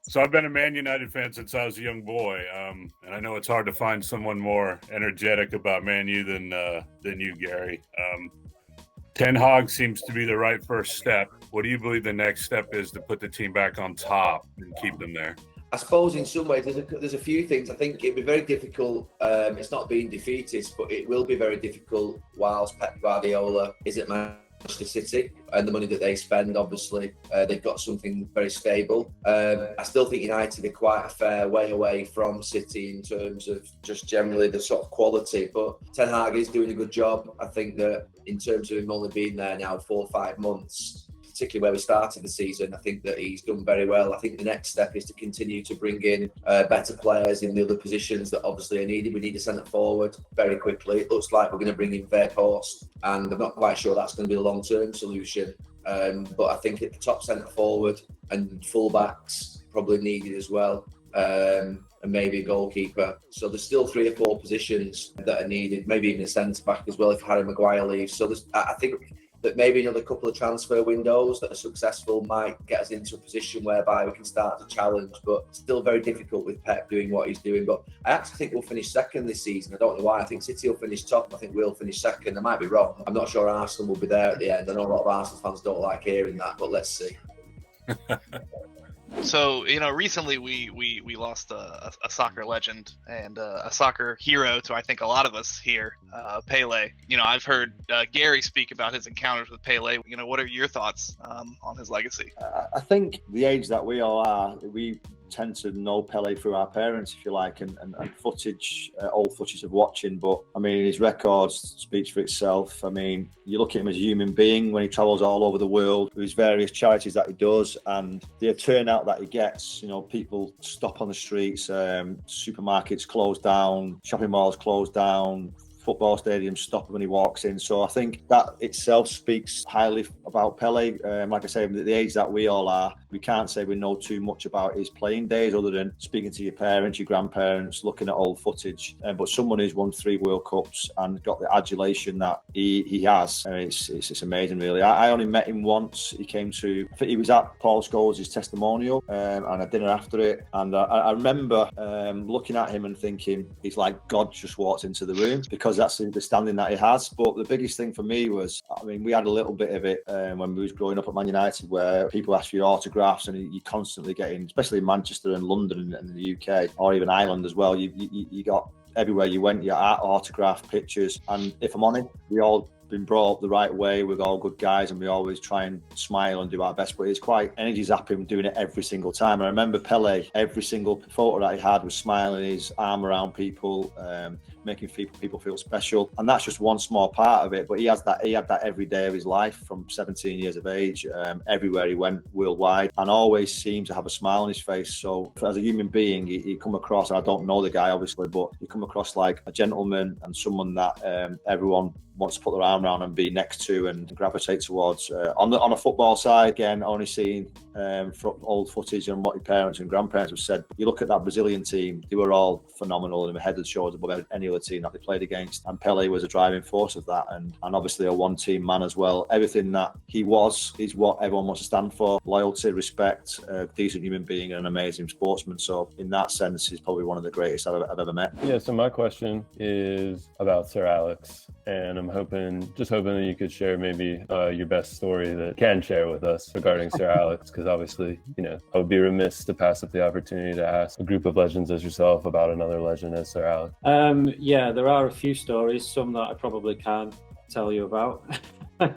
So I've been a Man United fan since I was a young boy, and I know it's hard to find someone more energetic about Man U than you, Gary. Ten Hag seems to be the right first step. What do you believe the next step is to put the team back on top and keep them there? I suppose in some ways there's a few things. I think it'd be very difficult. It's not being defeatist, but it will be very difficult whilst Pep Guardiola is at Manchester City, and the money that they spend, obviously, they've got something very stable. I still think United are quite a fair way away from City in terms of just generally the sort of quality, but Ten Hag is doing a good job. I think that in terms of him only being there now 4 or 5 months, particularly where we started the season, I think that he's done very well. I think the next step is to continue to bring in better players in the other positions that obviously are needed. We need a centre forward very quickly. It looks like we're going to bring in Weghorst, and I'm not quite sure that's going to be a long-term solution. But I think at the top centre forward and full-backs probably needed as well. And maybe a goalkeeper. So there's still 3 or 4 positions that are needed, maybe even a centre-back as well if Harry Maguire leaves. So I think that maybe another couple of transfer windows that are successful might get us into a position whereby we can start to challenge, but still very difficult with Pep doing what he's doing. But I actually think we'll finish second this season. I don't know why. I think City will finish top. I think we'll finish second. I might be wrong. I'm not sure Arsenal will be there at the end. I know a lot of Arsenal fans don't like hearing that, but let's see. So, recently we lost a soccer legend and a soccer hero to, I think, a lot of us here, Pele. I've heard Gary speak about his encounters with Pele. What are your thoughts on his legacy? I think the age that we all are, we tend to know Pele through our parents, if you like, and footage, old footage of watching. But I mean, his record speaks for itself. I mean, you look at him as a human being when he travels all over the world with his various charities that he does, and the turnout that he gets. People stop on the streets, supermarkets close down, shopping malls close down, football stadiums stop when he walks in. So I think that itself speaks highly about Pele. Like I say, at the age that we all are, we can't say we know too much about his playing days other than speaking to your parents, your grandparents, looking at old footage. But someone who's won 3 World Cups and got the adulation that he has, it's amazing, really. I only met him once. He came to, I think he was at Paul Scholes' testimonial and a dinner after it. And I remember looking at him and thinking, he's like God just walked into the room, because that's the understanding that he has. But the biggest thing for me was, I mean, we had a little bit of it when we was growing up at Man United, where people ask for your autographs, and you constantly getting, especially in Manchester and London and the UK, or even Ireland as well. You got everywhere you went, your autograph, pictures, and if I'm honest, we all been brought up the right way. We're all good guys and we always try and smile and do our best, but it's quite energy zapping doing it every single time. I remember Pele, every single photo that he had was smiling, his arm around people, making people feel special, and that's just one small part of it. But he had that every day of his life from 17 years of age, everywhere he went worldwide, and always seemed to have a smile on his face. So as a human being, he come across, and I don't know the guy obviously, but he come across like a gentleman and someone that everyone wants to put their arm around and be next to and gravitate towards. On a football side, again, only seeing from old footage and what your parents and grandparents have said. You look at that Brazilian team, they were all phenomenal and head and shoulders above any other team that they played against. And Pele was a driving force of that, and obviously a one-team man as well. Everything that he was is what everyone wants to stand for: loyalty, respect, a decent human being, and an amazing sportsman. So in that sense, he's probably one of the greatest I've ever met. Yeah, so my question is about Sir Alex, and I'm hoping that you could share maybe your best story that you can share with us regarding Sir Alex, because obviously, I would be remiss to pass up the opportunity to ask a group of legends as yourself about another legend as Sir Alex. Yeah, there are a few stories, some that I probably can't tell you about. But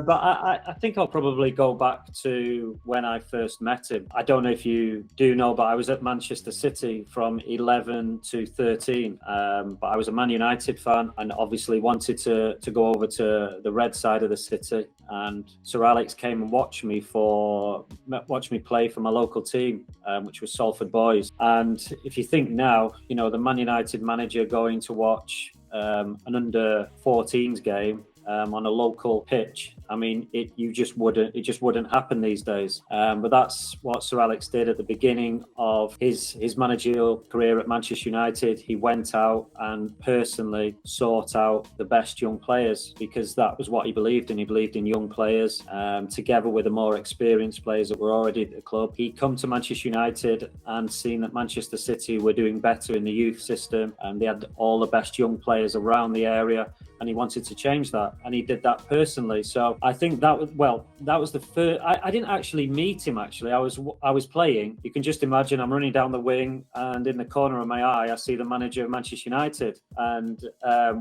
I think I'll probably go back to when I first met him. I don't know if you do know, but I was at Manchester City from 11 to 13. But I was a Man United fan and obviously wanted to go over to the red side of the city. And Sir Alex came and watched me play for my local team, which was Salford Boys. And if you think now, the Man United manager going to watch an under 14s game on a local pitch. I mean, it just wouldn't happen these days. But that's what Sir Alex did at the beginning of his managerial career at Manchester United. He went out and personally sought out the best young players, because that was what he believed in. He believed in young players, together with the more experienced players that were already at the club. He'd come to Manchester United and seen that Manchester City were doing better in the youth system, and they had all the best young players around the area, and he wanted to change that, and he did that personally. So I think that was the first. I didn't actually meet him. Actually, I was playing. You can just imagine I'm running down the wing, and in the corner of my eye, I see the manager of Manchester United, and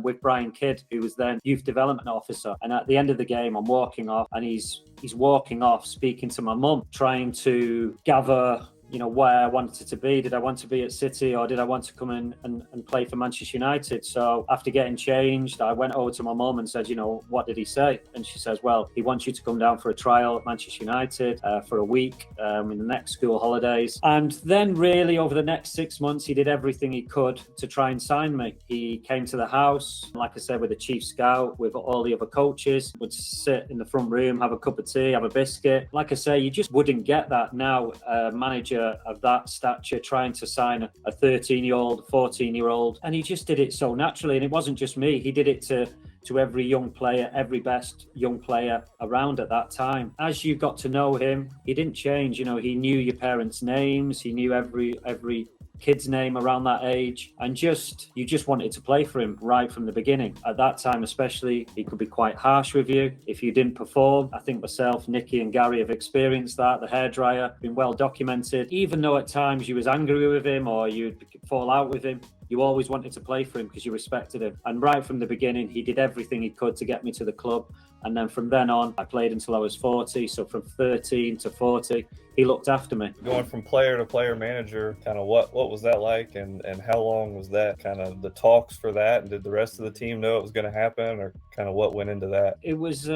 with Brian Kidd, who was then youth development officer. And at the end of the game, I'm walking off, and he's walking off, speaking to my mum, trying to gather, where I wanted to be. Did I want to be at City, or did I want to come in and play for Manchester United? So after getting changed, I went over to my mum and said, what did he say? And she says, well, he wants you to come down for a trial at Manchester United for a week in the next school holidays. And then really over the next 6 months, he did everything he could to try and sign me. He came to the house, like I said, with the chief scout, with all the other coaches, would sit in the front room, have a cup of tea, have a biscuit. Like I say, you just wouldn't get that now. Manager of that stature trying to sign a 13-year-old, 14-year-old, and he just did it so naturally. And it wasn't just me, he did it to every young player, every best young player around at that time. As you got to know him, he didn't change. He knew your parents' names, he knew every kid's name around that age, and you just wanted to play for him right from the beginning. At that time especially, he could be quite harsh with you if you didn't perform. I think myself, Nicky and Gary have experienced that. The hairdryer, been well documented. Even though at times you was angry with him or you'd fall out with him, you always wanted to play for him because you respected him. And right from the beginning, he did everything he could to get me to the club. And then from then on, I played until I was 40. So from 13 to 40, he looked after me. Going from player to player manager, kind of what was that like, and how long was that, kind of the talks for that? And did the rest of the team know it was going to happen, or kind of what went into that? It was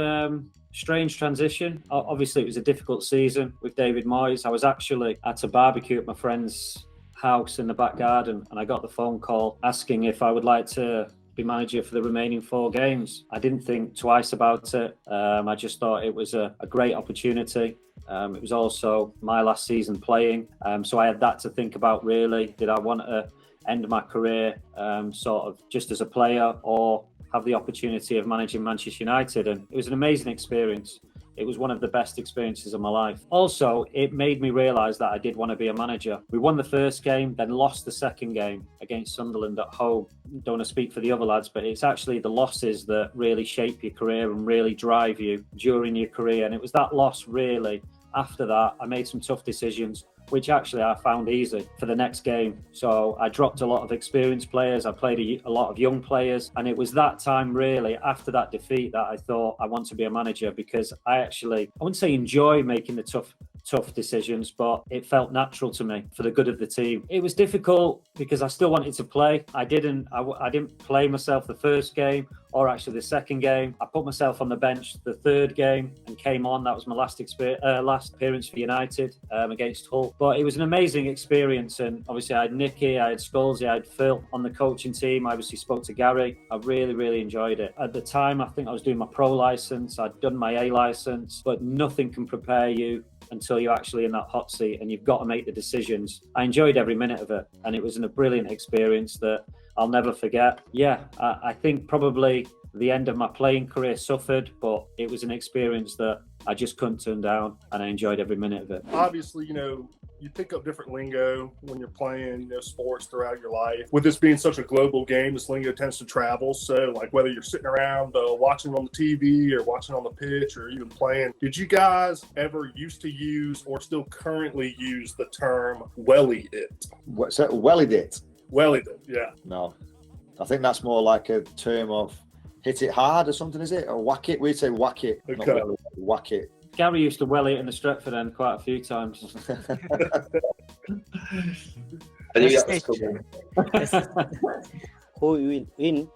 strange transition. Obviously, it was a difficult season with David Moyes. I was actually at a barbecue at my friend's house in the back garden, and I got the phone call asking if I would like to be manager for the remaining 4 games. I didn't think twice about it. I just thought it was a great opportunity. It was also my last season playing, so I had that to think about really. Did I want to end my career sort of just as a player, or have the opportunity of managing Manchester United? And it was an amazing experience. It was one of the best experiences of my life. Also, it made me realise that I did want to be a manager. We won the first game, then lost the second game against Sunderland at home. Don't want to speak for the other lads, but it's actually the losses that really shape your career and really drive you during your career. And it was that loss really. After that, I made some tough decisions, which actually I found easy for the next game. So I dropped a lot of experienced players. I played a lot of young players. And it was that time really, after that defeat, that I thought I want to be a manager, because I wouldn't say enjoy making the tough decisions, but it felt natural to me for the good of the team. It was difficult because I still wanted to play. I didn't play myself the first game, or actually the second game. I put myself on the bench the third game and came on. That was my last appearance for United against Hull. But it was an amazing experience, and obviously I had Nicky, I had Scholesy, I had Phil on the coaching team. I obviously spoke to Gary. I really, really enjoyed it. At the time, I think I was doing my pro licence. I'd done my A licence, but nothing can prepare you until you're actually in that hot seat and you've got to make the decisions. I enjoyed every minute of it, and it was a brilliant experience that I'll never forget. Yeah, I think probably the end of my playing career suffered, but it was an experience that I just couldn't turn down, and I enjoyed every minute of it. Obviously, you pick up different lingo when you're playing sports throughout your life. With this being such a global game, this lingo tends to travel. So, like, whether you're sitting around watching on the TV or watching on the pitch or even playing, did you guys ever used to use or still currently use the term welly it? What's that? Wellied it? Wellied it, yeah. No. I think that's more like a term of hit it hard or something, is it? Or whack it? We'd say whack it. Okay. Not welly, whack it. Gary used to welly it in the Stretford end quite a few times. I knew that was coming. Who will win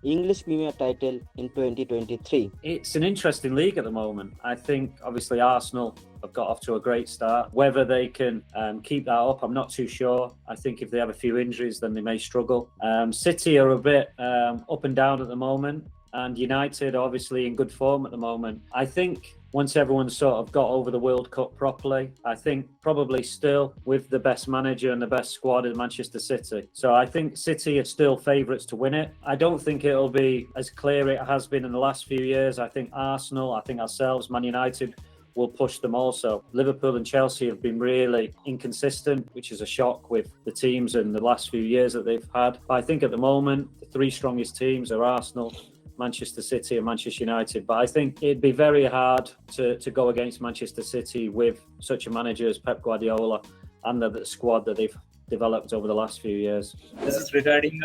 English Premier title in 2023? It's an interesting league at the moment. I think obviously Arsenal have got off to a great start. Whether they can keep that up, I'm not too sure. I think if they have a few injuries, then they may struggle. City are a bit up and down at the moment. and United obviously in good form at the moment. I think once everyone's sort of got over the World Cup properly, I think probably still with the best manager and the best squad in Manchester City. So I think City are still favourites to win it. I don't think it'll be as clear it has been in the last few years. I think Arsenal, I think ourselves, Man United will push them also. Liverpool and Chelsea have been really inconsistent, which is a shock with the teams in the last few years that they've had. But I think at the moment, the three strongest teams are Arsenal, Manchester City and Manchester United. But I think it'd be very hard to go against Manchester City with such a manager as Pep Guardiola and the squad that they've developed over the last few years. This is regarding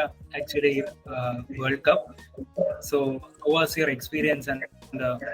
World Cup. So how was your experience and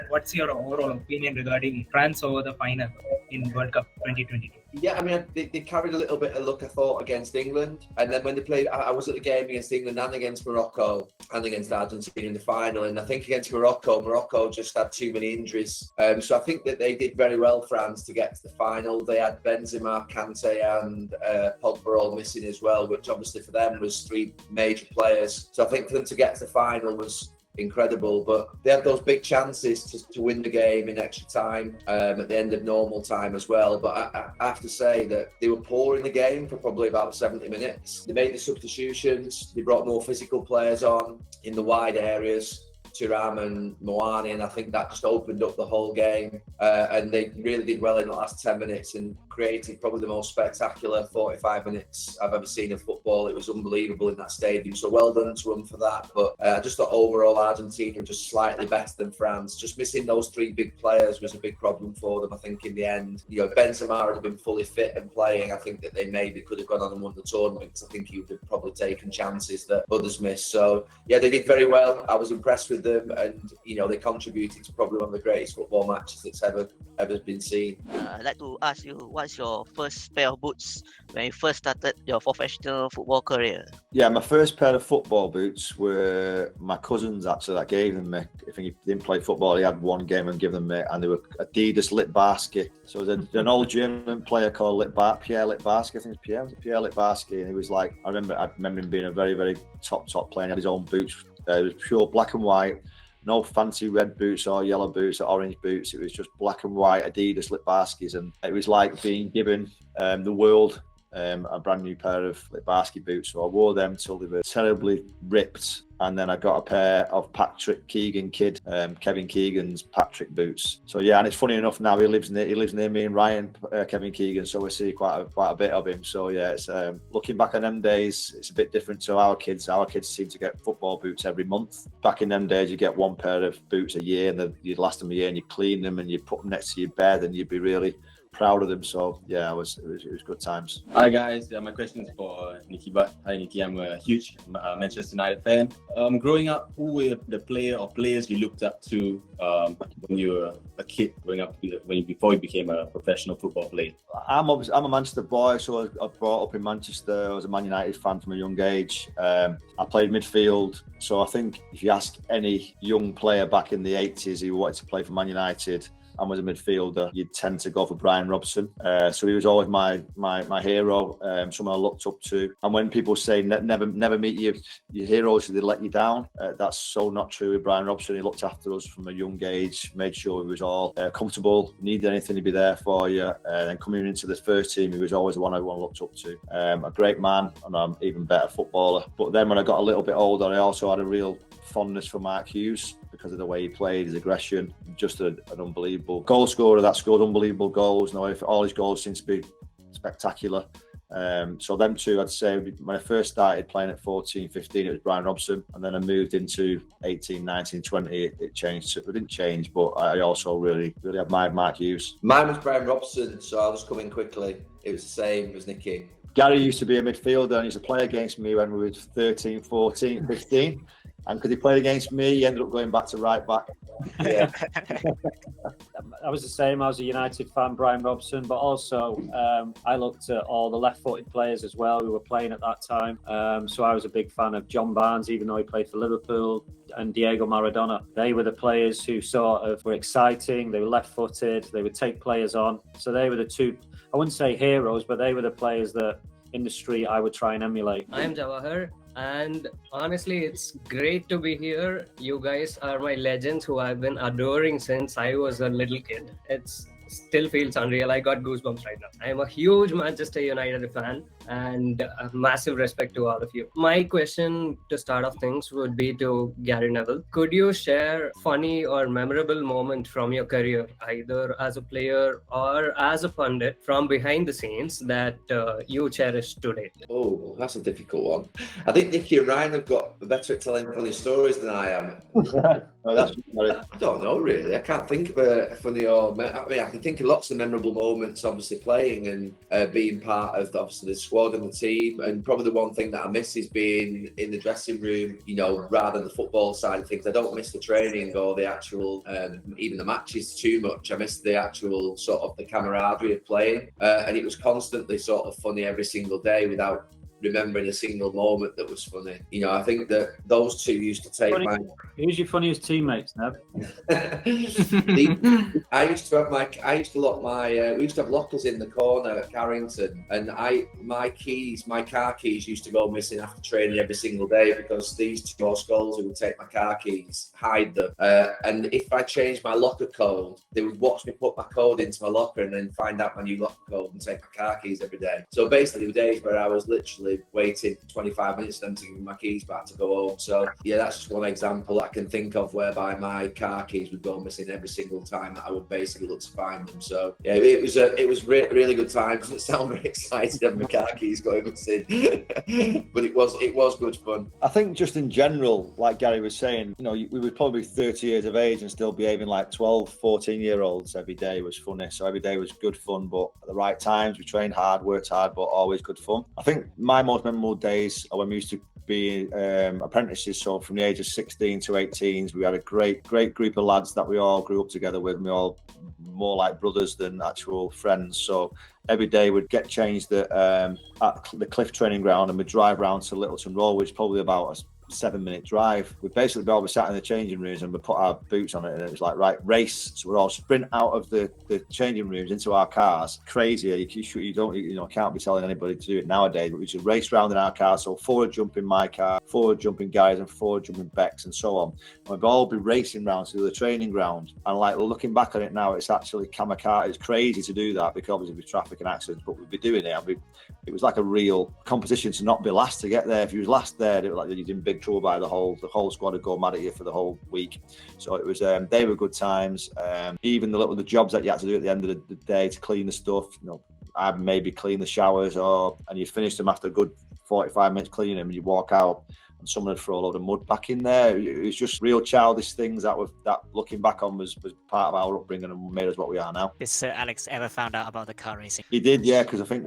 what's your overall opinion regarding France over the final in World Cup 2022? Yeah, I mean, they carried a little bit of luck, I thought, against England. And then when they played, I was at the game against England and against Morocco and against Argentina in the final. And I think against Morocco just had too many injuries. So I think that they did very well, France, to get to the final. They had Benzema, Kante and Pogba all missing as well, which obviously for them was three major players. So I think for them to get to the final was incredible, but they had those big chances to win the game in extra time at the end of normal time as well. But I have to say that they were poor in the game for probably about 70 minutes. They made the substitutions, they brought more physical players on in the wide areas, Thuram and Moani, and I think that just opened up the whole game. And they really did well in the last 10 minutes and created probably the most spectacular 45 minutes I've ever seen of football. It was unbelievable in that stadium. So well done to them for that. But I just thought overall Argentina were just slightly better than France. Just missing those three big players was a big problem for them, I think, in the end. You know, Benzema had been fully fit and playing. I think that they maybe could have gone on and won the tournament because I think he would have probably taken chances that others missed. So yeah, they did very well. I was impressed with them, and you know, they contributed to probably one of the greatest football matches that's ever been seen. I'd like to ask you, what's your first pair of boots when you first started your professional football career? Yeah, my first pair of football boots were my cousin's actually that gave them me. I think he didn't play football, he had one game and given them me, and they were Adidas Litbarski. So there's an old German player called Pierre Litbarski, I think it's Pierre Litbarski, and he was like, I remember him being a very, very top player. He had his own boots. It was pure black and white. No fancy red boots or yellow boots or orange boots. It was just black and white Adidas Litbarskis, and it was like being given the world a brand new pair of Litbarski boots. So I wore them till they were terribly ripped, and then I got a pair of Patrick Keegan Kevin Keegan's Patrick boots. So yeah, and it's funny enough now he lives near me and Ryan, Kevin Keegan, so we see quite a bit of him. So yeah, it's looking back on them days, it's a bit different to our kids. Our kids seem to get football boots every month. Back in them days, you get one pair of boots a year, and you'd last them a year, and you clean them and you put them next to your bed, and you'd be really proud of them. So yeah, it was good times. Hi guys, my question is for Nicky Butt. Hi Nicky, I'm a huge Manchester United fan. Growing up, who were the player or players you looked up to when you were a kid, growing up before you became a professional football player? I'm a Manchester boy, so I brought up in Manchester. I was a Man United fan from a young age. I played midfield, so I think if you ask any young player back in the 80s who wanted to play for Man United and was a midfielder, you'd tend to go for Brian Robson. So he was always my hero, someone I looked up to. And when people say never meet your heroes, they let you down, that's so not true with Brian Robson. He looked after us from a young age, made sure we was all comfortable. Needed anything, he'd be there for you. And coming into the first team, he was always the one everyone looked up to. A great man and an even better footballer. But then when I got a little bit older, I also had a real fondness for Mark Hughes because of the way he played, his aggression, just an unbelievable goal scorer that scored unbelievable goals. Now, all his goals seem to be spectacular. So them two, I'd say, when I first started playing at 14, 15, it was Brian Robson. And then I moved into 18, 19, 20, it changed. It didn't change, but I also really admired Mark Hughes. Mine was Brian Robson, so I'll just come in quickly. It was the same as Nicky. Gary used to be a midfielder and he used to play against me when we were 13, 14, 15. And because he played against me, he ended up going back to right back. Yeah. I was the same. I was a United fan, Brian Robson, but also I looked at all the left-footed players as well who were playing at that time. So I was a big fan of John Barnes, even though he played for Liverpool, and Diego Maradona. They were the players who sort of were exciting. They were left-footed. They would take players on. So they were the two, I wouldn't say heroes, but they were the players that in the street I would try and emulate. I am Jawahar. And honestly, it's great to be here. You guys are my legends who I've been adoring since I was a little kid. It's still feels unreal. I got goosebumps right now. I'm a huge Manchester United fan and a massive respect to all of you. My question to start off things would be to Gary Neville. Could you share funny or memorable moment from your career, either as a player or as a pundit from behind the scenes that you cherish today? Oh, that's a difficult one. I think Nicky and Ryan have got better at telling funny stories than I am. I don't know really. I can't think of a funny or. I mean, I can think of lots of memorable moments. Obviously, playing and being part of obviously the squad and the team. And probably the one thing that I miss is being in the dressing room. You know, rather than the football side of things. I don't miss the training or the actual, even the matches too much. I miss the actual sort of the camaraderie of playing. And it was constantly sort of funny every single day without remembering a single moment that was funny. You know, I think that those two used to take my. Who's your funniest teammates, Nev? I used to have I used to lock my. We used to have lockers in the corner at Carrington, and my car keys used to go missing after training every single day because these two skulls who would take my car keys, hide them, and if I changed my locker code, they would watch me put my code into my locker and then find out my new locker code and take my car keys every day. So basically, the days where I was literally waited 25 minutes for them to give me my keys back to go home. So yeah, that's just one example I can think of whereby my car keys would go missing every single time that I would basically look to find them. So yeah, it was really good time. It doesn't sound very exciting having my car keys going missing, but it was good fun. I think just in general, like Gary was saying, you know, we would probably be 30 years of age and still behaving like 12, 14-year-olds every day was funny. So every day was good fun, but at the right times, we trained hard, worked hard, but always good fun. I think my most memorable days are when we used to be apprentices. So from the age of 16 to 18s, we had a great group of lads that we all grew up together with. We all more like brothers than actual friends. So every day we'd get changed at the Cliff training ground and we'd drive round to Littleton Road, which is probably about a 7-minute drive. We'd basically always sat in the changing rooms and we'd put our boots on it and it was like, right, race. So we'd all sprint out of the changing rooms into our cars. Crazy. You don't, you know, can't be telling anybody to do it nowadays, but we should race round in our car. So 4 would jump in my car, 4 would jump in Gary's and 4 would jump in Beck's and so on. And we'd all be racing round to the training ground. And like looking back on it now, it's actually kamikaze. It's crazy to do that because obviously with traffic and accidents, but we'd be doing it. It was like a real competition to not be last to get there. If you was last there, it was like you're in big trouble by the whole squad would go mad at you for the whole week. So it was they were good times. Even the jobs that you had to do at the end of the day to clean the stuff, you know, I'd maybe clean the showers and you finish them after a good 45 minutes cleaning them and you walk out and someone would throw a load of mud back in there. It was just real childish things that looking back on was part of our upbringing and made us what we are now. Did Sir Alex ever found out about the car racing? He did, yeah, because I think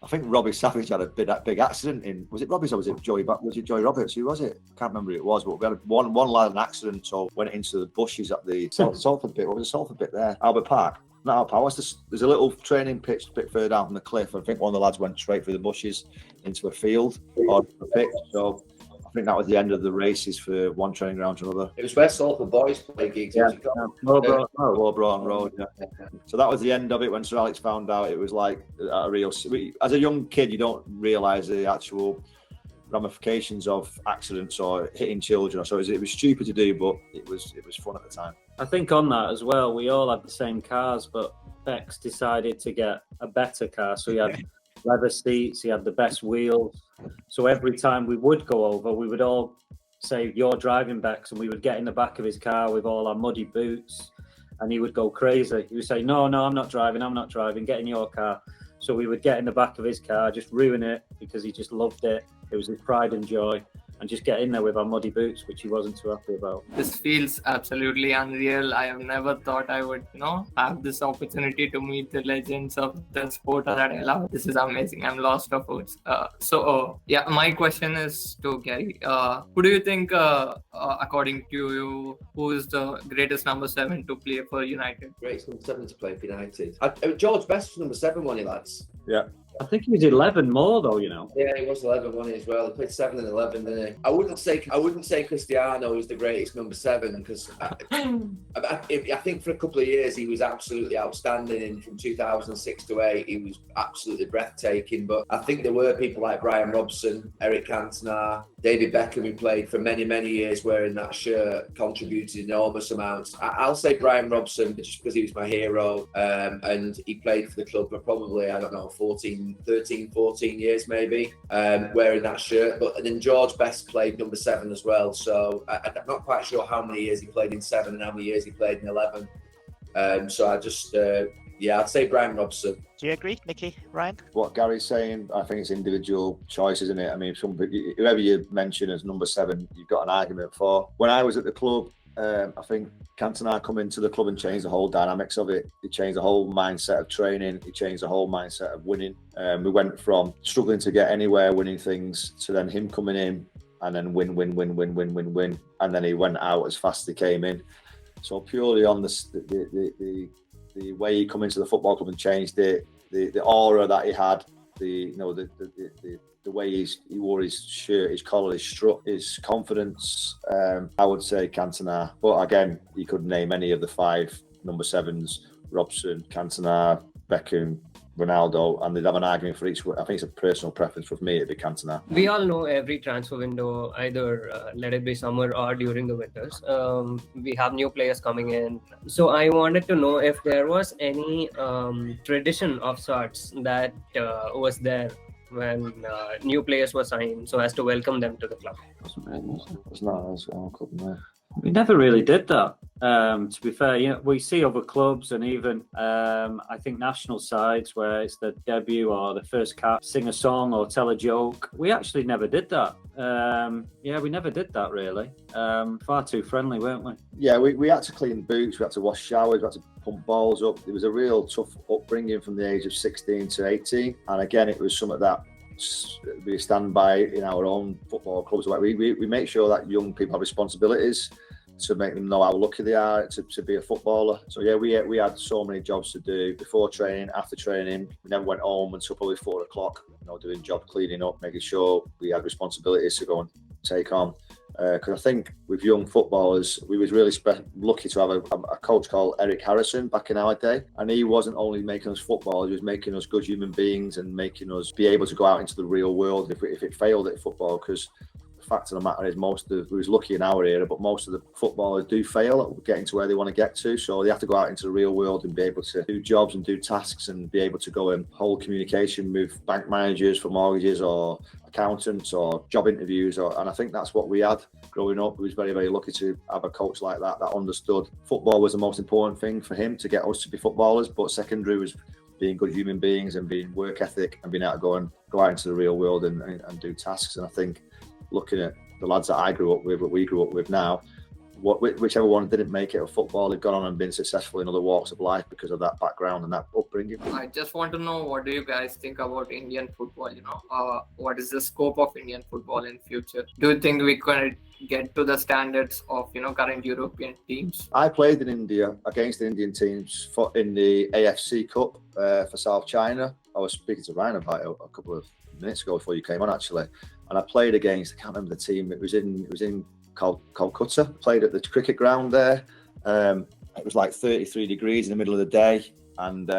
I think Robbie Savage had a big accident in. Was it Robbie's or was it Joey? Was it Joey Roberts? Who was it? I can't remember who it was, but we had one lad an accident, so went into the bushes at the Salford bit. What was the Salford bit there? Albert Park. Not Albert Park. There's a little training pitch a bit further down from the cliff. I think one of the lads went straight through the bushes into a field or a pitch. So I think that was the end of the races for one training ground to another. It was where Salford boys play gigs. Yeah, Broughton Road. Yeah. So that was the end of it when Sir Alex found out. It was like a real. As a young kid, you don't realise the actual ramifications of accidents or hitting children. So it was stupid to do, but it was fun at the time. I think on that as well, we all had the same cars, but Bex decided to get a better car. So he had leather seats, he had the best wheels. So every time we would go over, we would all say, "You're driving, Bex," and we would get in the back of his car with all our muddy boots, and he would go crazy. He would say, "No, I'm not driving, get in your car." So we would get in the back of his car, just ruin it because he just loved it. It was his pride and joy. And just get in there with our muddy boots, which he wasn't too happy about. This feels absolutely unreal. I have never thought I would, have this opportunity to meet the legends of the sport that I love. This is amazing. I'm lost for words. My question is to Gary. Who do you think, according to you, who is the greatest number 7 to play for United? Greatest number 7 to play for United. George Best was number 7, wasn't he, lads? Yeah. I think he was 11 more though, you know. Yeah, he was 11, wasn't he, as well? He played 7 and 11, didn't he? I wouldn't say Cristiano is the greatest number 7 because I think for a couple of years he was absolutely outstanding. And from 2006 to 8, he was absolutely breathtaking. But I think there were people like Brian Robson, Eric Cantona, David Beckham, who played for many, many years wearing that shirt, contributed enormous amounts. I'll say Brian Robson just because he was my hero, and he played for the club for probably, I don't know, 13, 14 years maybe, wearing that shirt. But then George Best played number 7 as well. So I'm not quite sure how many years he played in 7 and how many years he played in 11. So I just, I'd say Brian Robson. Do you agree, Nicky, Ryan? What Gary's saying, I think it's individual choice, isn't it? I mean, whoever you mention as number 7, you've got an argument for. When I was at the club, I think Cantona come into the club and changed the whole dynamics of it. He changed the whole mindset of training. He changed the whole mindset of winning. We went from struggling to get anywhere, winning things, to then him coming in and then win. And then he went out as fast as he came in. So purely on the way he come into the football club and changed it, the aura that he had, the way he wore his shirt, his collar, his strut, his confidence, I would say Cantona. But again, you could name any of the 5 number 7s, Robson, Cantona, Beckham, Ronaldo, and they'd have an argument for each. I think it's a personal preference. For me, it'd be Cantona. We all know every transfer window, either let it be summer or during the winters, we have new players coming in. So I wanted to know if there was any tradition of sorts that was there when new players were signed, so as to welcome them to the club. We never really did that. To be fair, you know, we see other clubs and even I think national sides where it's the debut or the first cap, sing a song or tell a joke. We actually never did that. We never did that really. Far too friendly, weren't we? Yeah, we had to clean boots, we had to wash showers, we had to pump balls up. It was a real tough upbringing from the age of 16 to 18. And again, it was something that we stand by in our own football clubs. We make sure that young people have responsibilities to make them know how lucky they are to be a footballer. So yeah, we had so many jobs to do before training, after training. We never went home until probably 4 o'clock, doing job cleaning up, making sure we had responsibilities to go and take on. Because I think with young footballers, we was really lucky to have a coach called Eric Harrison back in our day. And he wasn't only making us footballers, he was making us good human beings and making us be able to go out into the real world if it failed at football. Because the fact of the matter is, we was lucky in our era, but most of the footballers do fail at getting to where they want to get to. So they have to go out into the real world and be able to do jobs and do tasks and be able to go and hold communication with bank managers for mortgages or accountants or job interviews. And I think that's what we had growing up. We was very, very lucky to have a coach like that understood football was the most important thing for him to get us to be footballers. But secondary was being good human beings and being work ethic and being able to go out into the real world and do tasks. And I think looking at the lads that I grew up with, what we grew up with now, whichever one didn't make it of football, they've gone on and been successful in other walks of life because of that background and that upbringing. I just want to know, what do you guys think about Indian football? What is the scope of Indian football in future? Do you think we can get to the standards of current European teams? I played in India against the Indian teams in the AFC Cup for South China. I was speaking to Ryan about it a couple of minutes ago before you came on, actually, and I played against, I can't remember the team. It was in Calcutta. Played at the cricket ground there. It was like 33 degrees in the middle of the day, and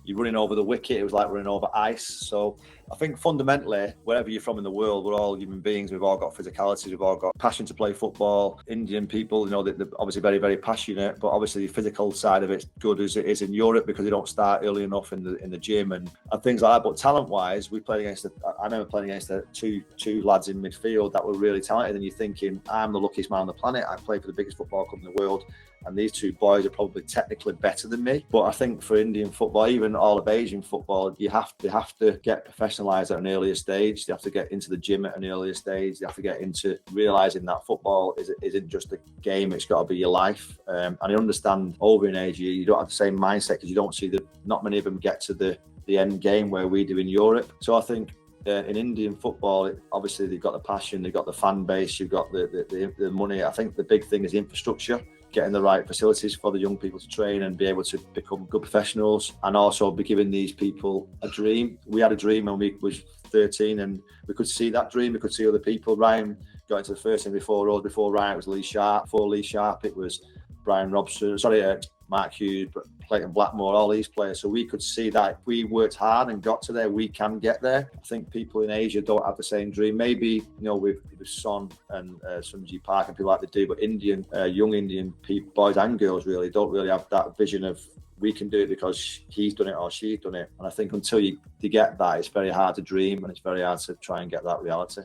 you're running over the wicket. It was like running over ice. So I think fundamentally, wherever you're from in the world, we're all human beings. We've all got physicality. We've all got passion to play football. Indian people, they're obviously very, very passionate, but obviously the physical side of it's good as it is in Europe because they don't start early enough in the gym and things like that. But talent-wise, we played against. I remember playing against two lads in midfield that were really talented, and you're thinking, I'm the luckiest man on the planet. I play for the biggest football club in the world, and these two boys are probably technically better than me. But I think for Indian football, even all of Asian football, they have to get professionalised at an earlier stage. They have to get into the gym at an earlier stage. They have to get into realising that football isn't just a game, it's got to be your life. And I understand over in Asia, you don't have the same mindset because you don't see not many of them get to the end game where we do in Europe. So I think in Indian football, obviously they've got the passion, they've got the fan base, you've got the money. I think the big thing is the infrastructure. getting the right facilities for the young people to train and be able to become good professionals, and also be giving these people a dream. We had a dream when we was 13, and we could see that dream. We could see other people. Ryan got into the first team before Ryan. It was Lee Sharp. Before Lee Sharp, it was Brian Robson. Mark Hughes, Clayton Blackmore, all these players. So we could see that if we worked hard and got to there, we can get there. I think people in Asia don't have the same dream. Maybe, with Son and Sunji Park and people like they do, but young Indian people, boys and girls really, don't really have that vision of we can do it because he's done it or she's done it. And I think until you get that, it's very hard to dream and it's very hard to try and get that reality.